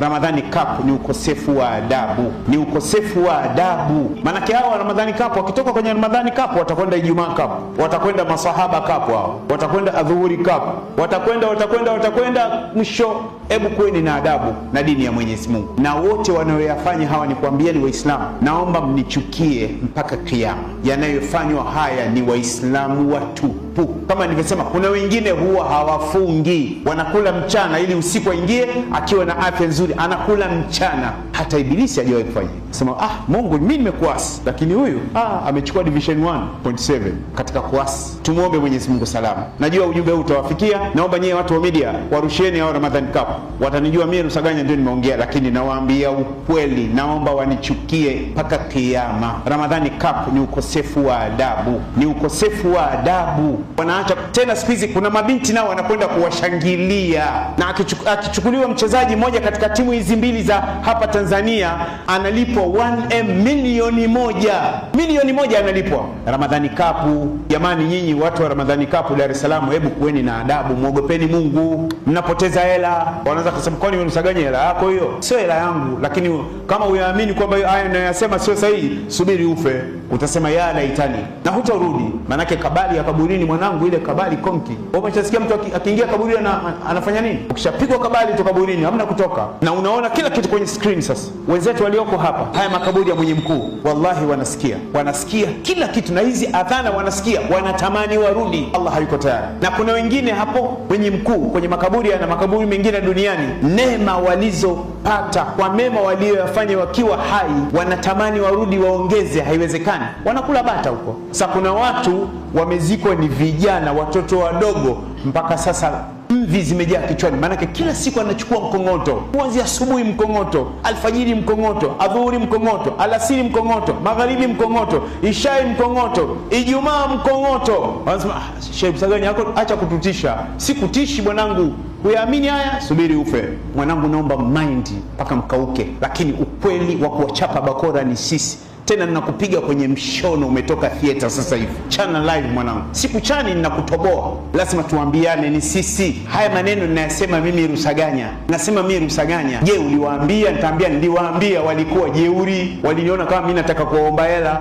Ramadhani Cup ni ukosefu wa adabu, ni ukosefu wa adabu. Manake hao Ramadhani Cup wakitoka kwenye Ramadhani Cup watakwenda Ijumaa Cup, watakwenda Masahaba Cup, hao watakwenda Adhuhuri Cup, watakwenda mwisho. Hebu kuweni na adabu na dini ya Mwenyezi Mungu, na wote wanaoyafanya hawa ni kuambia ni Waislamu, naomba mnichukie mpaka kiyama. Yanayofanywa haya ni Waislamu watupu. Kama nilivyosema, kuna wengine huwa hawafungi, wanakula mchana ili usiku aingie akiwa na afya nzuri, anakula mchana. Hata Ibilisi hajawahi kufanya. Sema Mungu mimi nimekuasi, lakini huyu amechukua division 1.7 katika kuasi. Tumuombe Mwenyezi Mungu salama. Najua ujumbe huu utawafikia. Naomba nyie watu wa media warushieni hao Ramadhani Cup. Watanijua mimi Rusaganya ndio nimeongea, lakini nawaambia ukweli, naomba wanichukie mpaka kiyama. Ramadhani Cup ni ukosefu wa adabu, ni ukosefu wa adabu. Wanaacha tena, siku hizi kuna mabinti nao wanakwenda kuwashangilia, na akichukuliwa mchezaji mmoja katika timu hizi mbili za hapa Tanzania analipwa 1M, milioni moja analipwa. Ramadhani Cup, jamani, nyinyi watu wa Ramadhani Cup Dar es Salaam, hebu kuweni na adabu, muogopeni Mungu. Mnapoteza hela. Wanaweza kusema kwani unasaganya hela yako? Hiyo sio hela yangu. Lakini kama uyaamini kwamba haya ninayosema sio sahihi, subiri ufe, utasema ya laitani, na hutarudi. Manake kabali ya kaburini mwanangu, ile kabali konki. Umeshasikia mtu akiingia kaburi anafanya nini? Ukishapigwa kabali tu kaburini hamna kutoka, na unaona kila kitu kwenye screen. Sasa wenzetu walioko hapa haya makaburi ya mwenye mkuu, wallahi wanasikia kila kitu, na hizi adhana wanasikia, wanatamani warudi. Allah hayuko tayari. Na kuna wengine hapo mwenye mkuu kwenye makaburi na makaburi mengine duniani, neema walizopata kwa mema walioyafanya wakiwa hai, wanatamani warudi waongeze, haiwezekani. Wanakula bata huko. Sasa kuna watu wamezikwa ni vijana, watoto wadogo, mpaka sasa mvi zimejaa kichwani. Maanake kila siku anachukua mkongoto, kuanzia asubuhi mkongoto, alfajiri mkongoto, adhuhuri mkongoto, alasiri mkongoto, magharibi mkongoto, ishai mkongoto, Ijumaa mkongoto. Wanasema Sheikh Rusaganya yako acha kututisha. Sikutishi mwanangu, kuyaamini haya, subiri ufe. Mwanangu, naomba mind mpaka mkauke. Lakini ukweli wa kuwachapa bakora ni sisi. Tena ninakupiga kwenye mshono, umetoka theater sasa hivi. Chana live mwanangu. Siku chani ninakutoboa. Lazima tuambiane ni sisi. Haya maneno ninayasema mimi Rusaganya. Nasema mimi Rusaganya. Je, uliwaambia? Nitaambia niliwaambia, walikuwa jeuri. Waliniona kama mimi nataka kuomba hela.